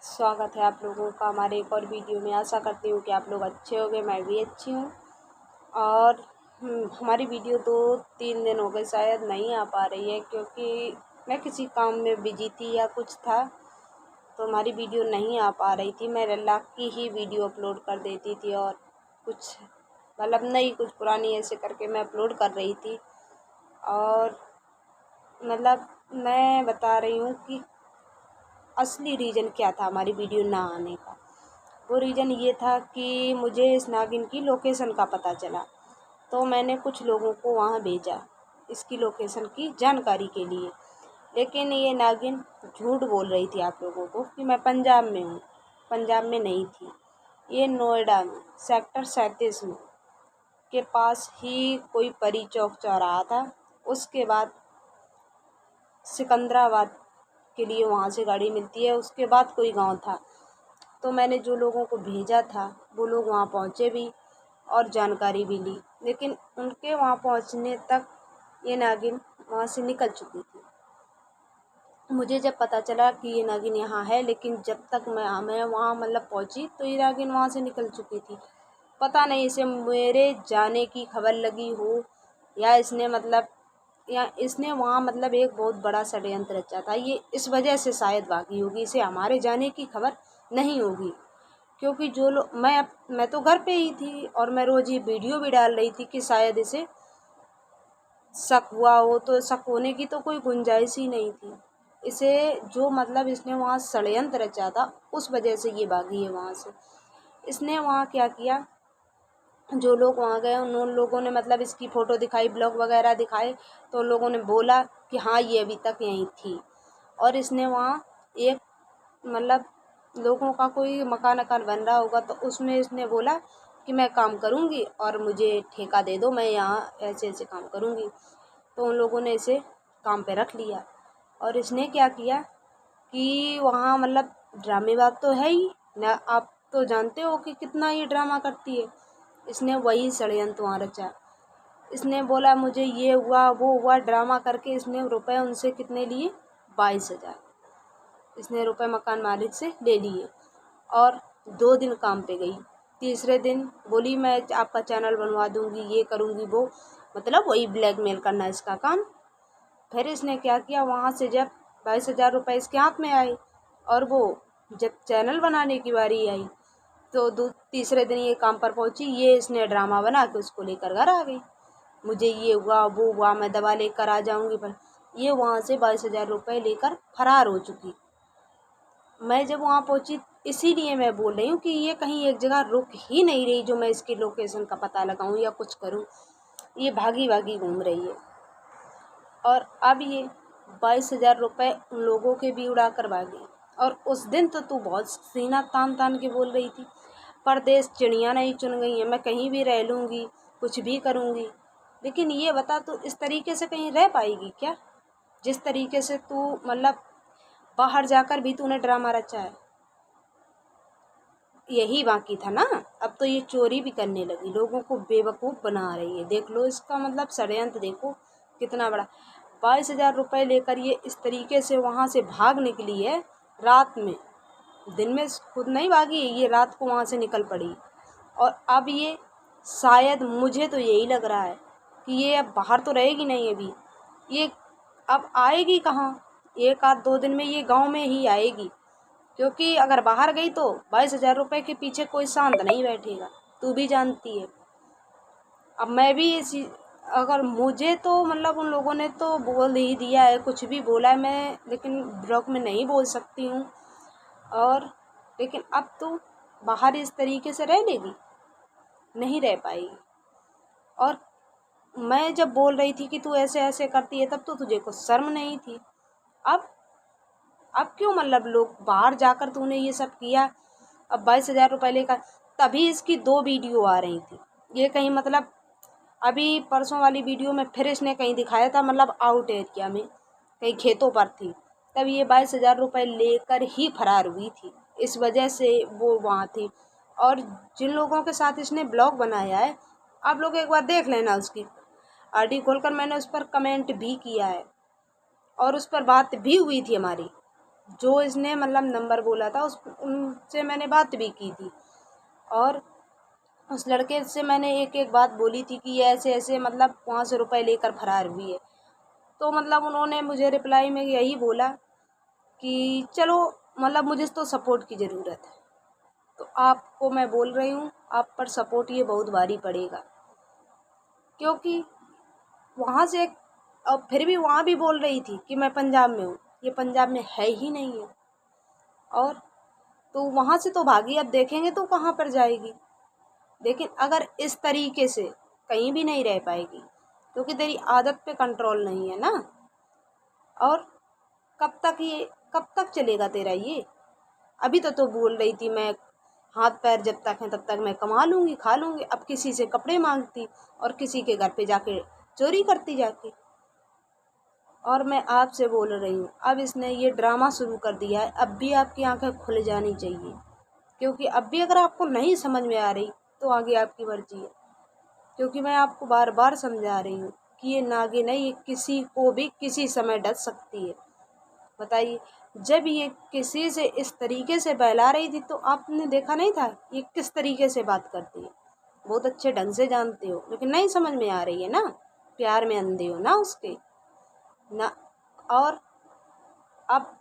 स्वागत है आप लोगों का हमारे एक और वीडियो में। आशा करती हूँ कि आप लोग अच्छे होंगे, मैं भी अच्छी हूँ। और हमारी वीडियो 2-3 दिन हो गए शायद नहीं आ पा रही है, क्योंकि मैं किसी काम में बिजी थी या कुछ था, तो हमारी वीडियो नहीं आ पा रही थी। मैं लल्लाह की ही वीडियो अपलोड कर देती थी और कुछ मतलब नई कुछ पुरानी ऐसे करके मैं अपलोड कर रही थी। और मतलब मैं बता रही हूँ कि असली रीज़न क्या था हमारी वीडियो ना आने का। वो रीज़न ये था कि मुझे इस नागिन की लोकेशन का पता चला, तो मैंने कुछ लोगों को वहाँ भेजा इसकी लोकेशन की जानकारी के लिए। लेकिन ये नागिन झूठ बोल रही थी आप लोगों को कि मैं पंजाब में हूँ। पंजाब में नहीं थी, ये नोएडा में सेक्टर 37 में के पास ही कोई परी चौक चौराहा था। उसके बाद सिकंदराबाद के लिए वहाँ से गाड़ी मिलती है, उसके बाद कोई गांव था। तो मैंने जो लोगों को भेजा था वो लोग वहाँ पहुँचे भी और जानकारी भी ली, लेकिन उनके वहाँ पहुँचने तक ये नागिन वहाँ से निकल चुकी थी। मुझे जब पता चला कि ये नागिन यहाँ है, लेकिन जब तक मैं वहाँ मतलब पहुँची तो ये नागिन वहाँ से निकल चुकी थी। पता नहीं इसे मेरे जाने की खबर लगी हो या इसने वहाँ मतलब एक बहुत बड़ा षड्यंत्र रचा था। ये इस वजह से शायद भागी होगी, इसे हमारे जाने की खबर नहीं होगी। क्योंकि जो लोग मैं तो घर पे ही थी और मैं रोज़ ये वीडियो भी डाल रही थी कि शायद इसे शक हुआ हो, तो शक होने की तो कोई गुंजाइश ही नहीं थी। इसे जो मतलब इसने वहाँ षड्यंत्र रचा था उस वजह से ये भागी है वहाँ से। इसने वहाँ क्या किया, जो लोग वहाँ गए उन लोगों ने मतलब इसकी फ़ोटो दिखाई, ब्लॉग वगैरह दिखाए, तो उन लोगों ने बोला कि हाँ ये अभी तक यहीं थी। और इसने वहाँ एक मतलब लोगों का कोई मकान अकान बन रहा होगा, तो उसमें इसने बोला कि मैं काम करूँगी और मुझे ठेका दे दो, मैं यहाँ ऐसे ऐसे काम करूँगी। तो उन लोगों ने इसे काम पे रख लिया। और इसने क्या किया कि वहाँ मतलब ड्रामेबाज तो है ही ना, आप तो जानते हो कि कितना ये ड्रामा करती है। इसने वही षड्यंत्र वहाँ रचा। इसने बोला मुझे ये हुआ वो हुआ, ड्रामा करके इसने रुपए उनसे कितने लिए, 22,000 इसने रुपए मकान मालिक से ले लिए। और 2 दिन काम पे गई, तीसरे दिन बोली मैं आपका चैनल बनवा दूंगी, ये करूंगी वो, मतलब वही ब्लैकमेल करना इसका काम। फिर इसने क्या किया, वहाँ से जब 22,000 रुपये इसके हाथ में आए और वो जब चैनल बनाने की बारी आई, तो तीसरे दिन ये काम पर पहुंची, ये इसने ड्रामा बना के उसको लेकर घर आ गई। मुझे ये हुआ वो हुआ, मैं दवा लेकर आ जाऊंगी, पर ये वहाँ से 22,000 रुपये लेकर फरार हो चुकी। मैं जब वहाँ पहुंची, इसीलिए मैं बोल रही हूँ कि ये कहीं एक जगह रुक ही नहीं रही जो मैं इसकी लोकेशन का पता लगाऊं या कुछ करूं। ये भागी भागी घूम रही है। और अब ये 22,000 रुपये उन लोगों के भी उड़ा कर भागी। और उस दिन तो तू बहुत सीना तान तान के बोल रही थी, परदेश चिड़िया नहीं चुन गई है, मैं कहीं भी रह लूँगी, कुछ भी करूँगी। लेकिन ये बता, तू इस तरीके से कहीं रह पाएगी क्या, जिस तरीके से तू मतलब बाहर जाकर भी तूने ड्रामा रचा है। यही बाकी था ना, अब तो ये चोरी भी करने लगी, लोगों को बेवकूफ़ बना रही है। देख लो इसका मतलब षड्यंत्र देखो कितना बड़ा। 22,000 रुपये लेकर ये इस तरीके से वहाँ से भाग निकली है रात में। दिन में खुद नहीं भागी, ये रात को वहाँ से निकल पड़ी। और अब ये शायद, मुझे तो यही लग रहा है कि ये अब बाहर तो रहेगी नहीं। अभी ये अब आएगी कहाँ, 1-2 दिन में ये गांव में ही आएगी। क्योंकि अगर बाहर गई तो 22,000 रुपये के पीछे कोई शांत नहीं बैठेगा, तू भी जानती है। अब मैं भी इसी, अगर मुझे तो मतलब उन लोगों ने तो बोल ही दिया है, कुछ भी बोला है मैं, लेकिन ब्लॉग में नहीं बोल सकती हूँ। और लेकिन अब तो बाहर इस तरीके से रह लेगी, नहीं रह पाएगी। और मैं जब बोल रही थी कि तू ऐसे ऐसे करती है, तब तो तुझे कुछ शर्म नहीं थी। अब अब क्यों मतलब लोग बाहर जाकर तूने ये सब किया। अब 22,000 रुपये लेकर, तभी इसकी 2 वीडियो आ रही थी। ये कहीं मतलब अभी परसों वाली वीडियो में फिर इसने कहीं दिखाया था, मतलब आउट एरिया में कहीं खेतों पर थी, तब ये 22,000 रुपये लेकर ही फरार हुई थी। इस वजह से वो वहाँ थी। और जिन लोगों के साथ इसने ब्लॉग बनाया है, आप लोग एक बार देख लेना, उसकी आईडी खोलकर मैंने उस पर कमेंट भी किया है और उस पर बात भी हुई थी हमारी। जो इसने मतलब नंबर बोला था उनसे मैंने बात भी की थी, और उस लड़के से मैंने एक एक बात बोली थी कि ये ऐसे ऐसे मतलब वहाँ से रुपए लेकर फरार हुई है। तो मतलब उन्होंने मुझे रिप्लाई में यही बोला कि चलो मतलब मुझे तो सपोर्ट की ज़रूरत है, तो आपको मैं बोल रही हूँ आप पर सपोर्ट ये बहुत भारी पड़ेगा, क्योंकि वहाँ से अब फिर भी वहाँ भी बोल रही थी कि मैं पंजाब में हूँ, ये पंजाब में है ही नहीं है। और तो वहाँ से तो भागी, अब देखेंगे तो कहाँ पर जाएगी। लेकिन अगर इस तरीके से कहीं भी नहीं रह पाएगी, क्योंकि तेरी आदत पे कंट्रोल नहीं है ना। और कब तक चलेगा तेरा ये? अभी तो बोल रही थी मैं हाथ पैर जब तक हैं तब तक मैं कमा लूँगी, खा लूँगी। अब किसी से कपड़े मांगती और किसी के घर पे जाके चोरी करती जाके। और मैं आपसे बोल रही हूँ, अब इसने ये ड्रामा शुरू कर दिया है, अब भी आपकी आंखें खुल जानी चाहिए, क्योंकि अब भी अगर आपको नहीं समझ में आ रही तो आगे आपकी मर्जी है। क्योंकि मैं आपको बार बार समझा रही हूँ कि ये नागिन है, ये किसी को भी किसी समय डस सकती है। बताइए, जब ये किसी से इस तरीके से बहला रही थी तो आपने देखा नहीं था ये किस तरीके से बात करती है? बहुत अच्छे ढंग से जानते हो, लेकिन नहीं समझ में आ रही है ना, प्यार में अंधे हो ना उसके ना। और अब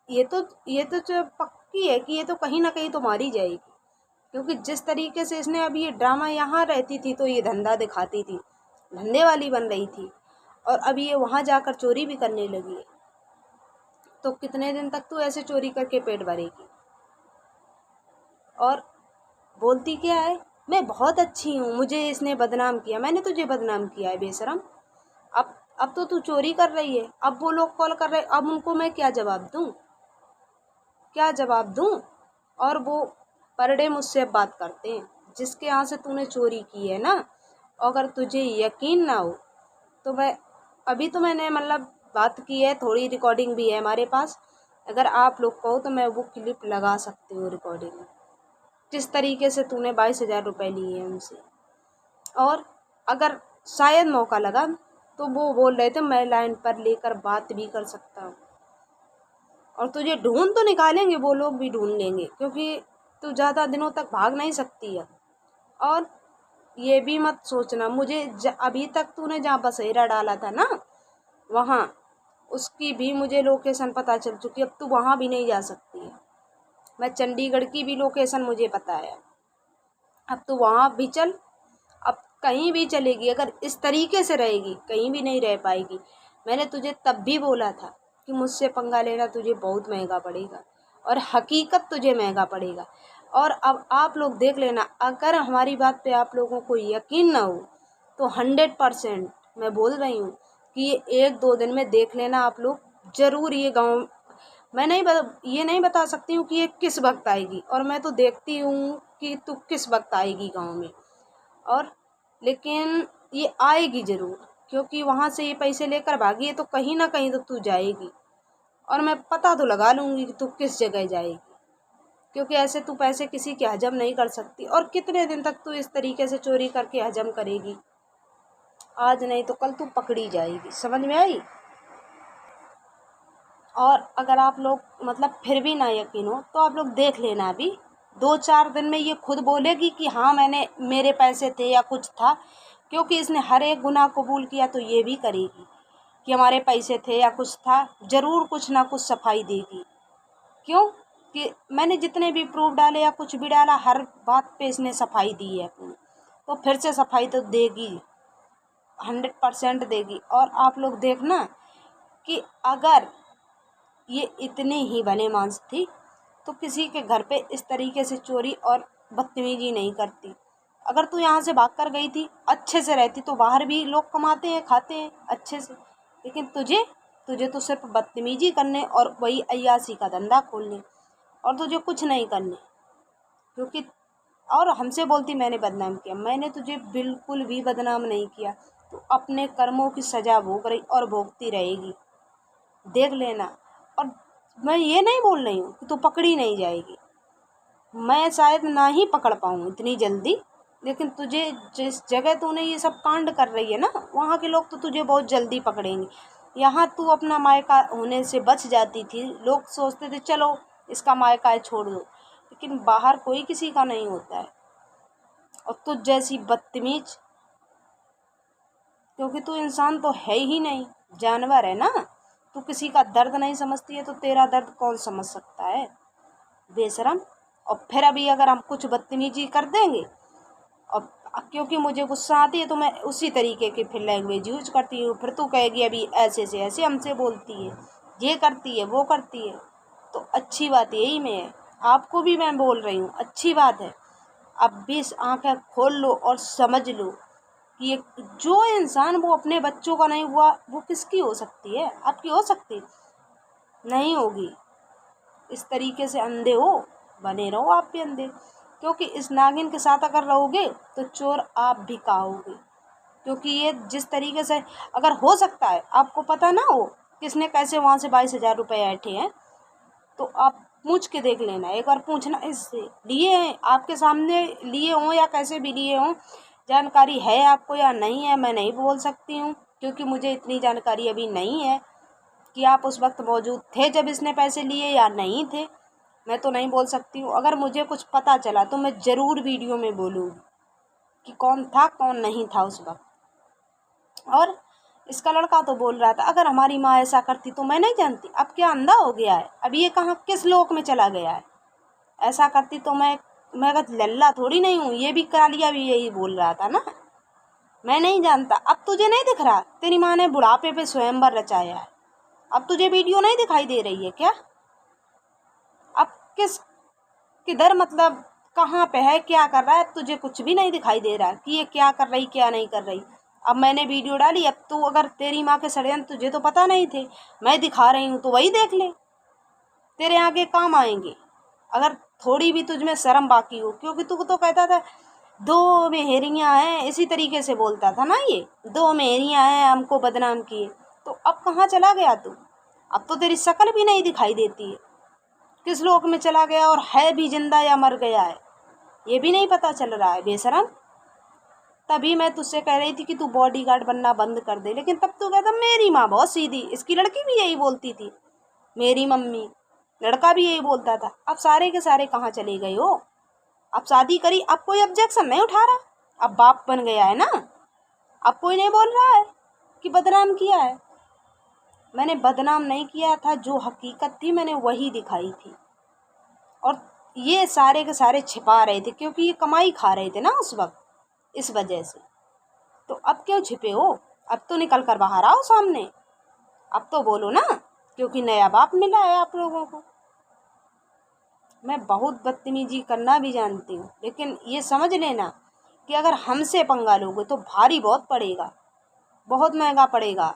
ये तो जो पक्की है कि ये तो कहीं ना कहीं तो मारी जाएगी, क्योंकि जिस तरीके से इसने अभी ये ड्रामा यहाँ रहती थी तो ये धंधा दिखाती थी, धंधे वाली बन रही थी, और अभी ये वहाँ जाकर चोरी भी करने लगी है। तो कितने दिन तक तू ऐसे चोरी करके पेट भरेगी? और बोलती क्या है, मैं बहुत अच्छी हूँ, मुझे इसने बदनाम किया। मैंने तुझे बदनाम किया है बेशरम? अब तो तू चोरी कर रही है, अब वो लोग कॉल कर रहे, अब उनको मैं क्या जवाब दूँ, क्या जवाब दूँ? और वो पर डे मुझसे बात करते हैं जिसके यहाँ से तूने चोरी की है ना। अगर तुझे यकीन ना हो तो मैं अभी तो मैंने मतलब बात की है, थोड़ी रिकॉर्डिंग भी है हमारे पास। अगर आप लोग कहो तो मैं वो क्लिप लगा सकती हूँ रिकॉर्डिंग में, किस तरीके से तूने 22,000 रुपये लिए हैं उनसे। और अगर शायद मौका लगा तो वो बोल रहे थे मैं लाइन पर लेकर बात भी कर सकता हूँ, और तुझे ढूंढ तो निकालेंगे, वो लोग भी ढूंढ लेंगे, क्योंकि तू ज़्यादा दिनों तक भाग नहीं सकती है। और ये भी मत सोचना मुझे अभी तक तूने जहाँ बसेरा डाला था ना वहाँ, उसकी भी मुझे लोकेशन पता चल चुकी है, अब तू वहाँ भी नहीं जा सकती है। मैं चंडीगढ़ की भी लोकेशन मुझे पता है, अब तू वहाँ भी चल, अब कहीं भी चलेगी अगर इस तरीके से रहेगी कहीं भी नहीं रह पाएगी। मैंने तुझे तब भी बोला था कि मुझसे पंगा लेना तुझे बहुत महंगा पड़ेगा, और हकीकत तुझे महंगा पड़ेगा। और अब आप लोग देख लेना, अगर हमारी बात पे आप लोगों को यकीन ना हो तो 100% मैं बोल रही हूँ कि ये 1-2 दिन में देख लेना आप लोग ज़रूर। ये गाँव मैं ये नहीं बता सकती हूँ कि ये किस वक्त आएगी, और मैं तो देखती हूँ कि तू किस वक्त आएगी गाँव में। और लेकिन ये आएगी ज़रूर, क्योंकि वहाँ से ये पैसे लेकर भागी है तो कहीं ना कहीं तो तू जाएगी, और मैं पता तो लगा लूँगी कि तू किस जगह जाएगी, क्योंकि ऐसे तू पैसे किसी के हजम नहीं कर सकती। और कितने दिन तक तू इस तरीके से चोरी करके हजम करेगी? आज नहीं तो कल तू पकड़ी जाएगी, समझ में आई? और अगर आप लोग मतलब फिर भी ना यकीन हो तो आप लोग देख लेना, अभी 2-4 दिन में ये खुद बोलेगी कि हाँ मैंने मेरे पैसे थे या कुछ था, क्योंकि इसने हर एक गुनाह कबूल किया तो ये भी करेगी कि हमारे पैसे थे या कुछ था, ज़रूर कुछ ना कुछ सफाई देगी। क्यों? कि मैंने जितने भी प्रूफ डाले या कुछ भी डाला हर बात पे इसने सफाई दी है अपनी, तो फिर से सफाई तो देगी, 100% देगी। और आप लोग देखना कि अगर ये इतनी ही भले मानस थी तो किसी के घर पे इस तरीके से चोरी और बदतमीजी नहीं करती। अगर तू यहाँ से भाग कर गई थी अच्छे से रहती तो बाहर भी लोग कमाते हैं खाते हैं अच्छे से, लेकिन तुझे तुझे तो सिर्फ बदतमीजी करने और वही अय्यासी का धंधा खोलने, और तुझे कुछ नहीं करने। क्योंकि और हमसे बोलती मैंने बदनाम किया, मैंने तुझे बिल्कुल भी बदनाम नहीं किया। तू अपने कर्मों की सज़ा भोग रही और भोगती रहेगी, देख लेना। और मैं ये नहीं बोल रही हूँ कि तू पकड़ी नहीं जाएगी, मैं शायद ना ही पकड़ पाऊँ इतनी जल्दी, लेकिन तुझे जिस जगह तूने ये सब कांड कर रही है ना वहाँ के लोग तो तुझे बहुत जल्दी पकड़ेंगे। यहाँ तू अपना मायका होने से बच जाती थी। लोग सोचते थे चलो इसका मायका है छोड़ दो, लेकिन बाहर कोई किसी का नहीं होता है। और तुझ जैसी बदतमीज, क्योंकि तू इंसान तो है ही नहीं, जानवर है ना। तू किसी का दर्द नहीं समझती है तो तेरा दर्द कौन समझ सकता है, बेशरम। और फिर अभी अगर हम कुछ बदतमीजी कर देंगे, और क्योंकि मुझे गुस्सा आती है तो मैं उसी तरीके की फिर लैंग्वेज यूज करती हूँ। फिर तू कहेगी अभी ऐसे से ऐसे हमसे बोलती है, ये करती है वो करती है। तो अच्छी बात यही में है, आपको भी मैं बोल रही हूँ अच्छी बात है। अब भी आंखें खोल लो और समझ लो कि ये जो इंसान वो अपने बच्चों का नहीं हुआ वो किसकी हो सकती है, आपकी हो सकती नहीं होगी। इस तरीके से अंधे हो, बने रहो आप भी अंधे, क्योंकि इस नागिन के साथ अगर रहोगे तो चोर आप भी कहोगे। क्योंकि ये जिस तरीके से, अगर हो सकता है आपको पता ना हो किसने कैसे वहाँ से 22,000 रुपये ऐंठे हैं, तो आप पूछ के देख लेना, एक बार पूछना इससे लिए हैं आपके सामने लिए हों या कैसे भी लिए हों, जानकारी है आपको या नहीं है। मैं नहीं बोल सकती हूँ क्योंकि मुझे इतनी जानकारी अभी नहीं है कि आप उस वक्त मौजूद थे जब इसने पैसे लिए या नहीं थे। मैं तो नहीं बोल सकती हूँ। अगर मुझे कुछ पता चला तो मैं ज़रूर वीडियो में बोलूँगी कि कौन था कौन नहीं था उस वक्त। और इसका लड़का तो बोल रहा था अगर हमारी माँ ऐसा करती तो मैं नहीं जानती। अब क्या अंधा हो गया है, अब ये कहाँ किस लोक में चला गया है। ऐसा करती तो मैं लल्ला थोड़ी नहीं हूँ। ये भी कालिया भी यही बोल रहा था ना, मैं नहीं जानता। अब तुझे नहीं दिख रहा तेरी माँ ने बुढ़ापे पे स्वयंवर रचाया है, अब तुझे वीडियो नहीं दिखाई दे रही है क्या? अब किधर मतलब कहाँ पे है, क्या कर रहा है, तुझे कुछ भी नहीं दिखाई दे रहा कि ये क्या कर रही क्या नहीं कर रही। अब मैंने वीडियो डाली, अब तू अगर तेरी माँ के षड्यंत्र तुझे तो पता नहीं थे, मैं दिखा रही हूँ तो वही देख ले, तेरे आगे काम आएंगे अगर थोड़ी भी तुझ में शर्म बाकी हो। क्योंकि तू तो कहता था 2 मेहरियाँ हैं, इसी तरीके से बोलता था ना, ये 2 मेहरियाँ हैं हमको बदनाम किए। तो अब कहाँ चला गया तू? अब तो तेरी शक्ल भी नहीं दिखाई देती है, किस लोक में चला गया और है भी जिंदा या मर गया है ये भी नहीं पता चल रहा है, बेशरम। तभी मैं तुझसे कह रही थी कि तू बॉडीगार्ड बनना बंद कर दे, लेकिन तब तू कहता मेरी माँ बहुत सीधी, इसकी लड़की भी यही बोलती थी, मेरी मम्मी, लड़का भी यही बोलता था। अब सारे के सारे कहाँ चले गए हो? अब शादी करी, अब कोई ऑब्जेक्शन नहीं उठा रहा, अब बाप बन गया है ना, अब कोई नहीं बोल रहा है कि बदनाम किया है। मैंने बदनाम नहीं किया था, जो हकीकत थी मैंने वही दिखाई थी। और ये सारे के सारे छिपा रहे थे क्योंकि ये कमाई खा रहे थे ना उस वक्त, इस वजह से। तो अब क्यों छिपे हो? अब तो निकल कर बाहर आओ सामने, अब तो बोलो ना, क्योंकि नया बाप मिला है आप लोगों को। मैं बहुत बदतमीजी करना भी जानती हूँ, लेकिन ये समझ लेना कि अगर हमसे पंगा लोगे तो भारी बहुत पड़ेगा, बहुत महंगा पड़ेगा।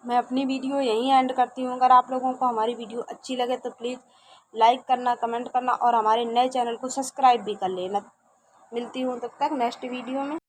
मैं अपनी वीडियो यहीं एंड करती हूँ। अगर आप लोगों को हमारी वीडियो अच्छी लगे तो प्लीज़ लाइक करना, कमेंट करना और हमारे नए चैनल को सब्सक्राइब भी कर लेना। मिलती हूँ तब तक नेक्स्ट वीडियो में।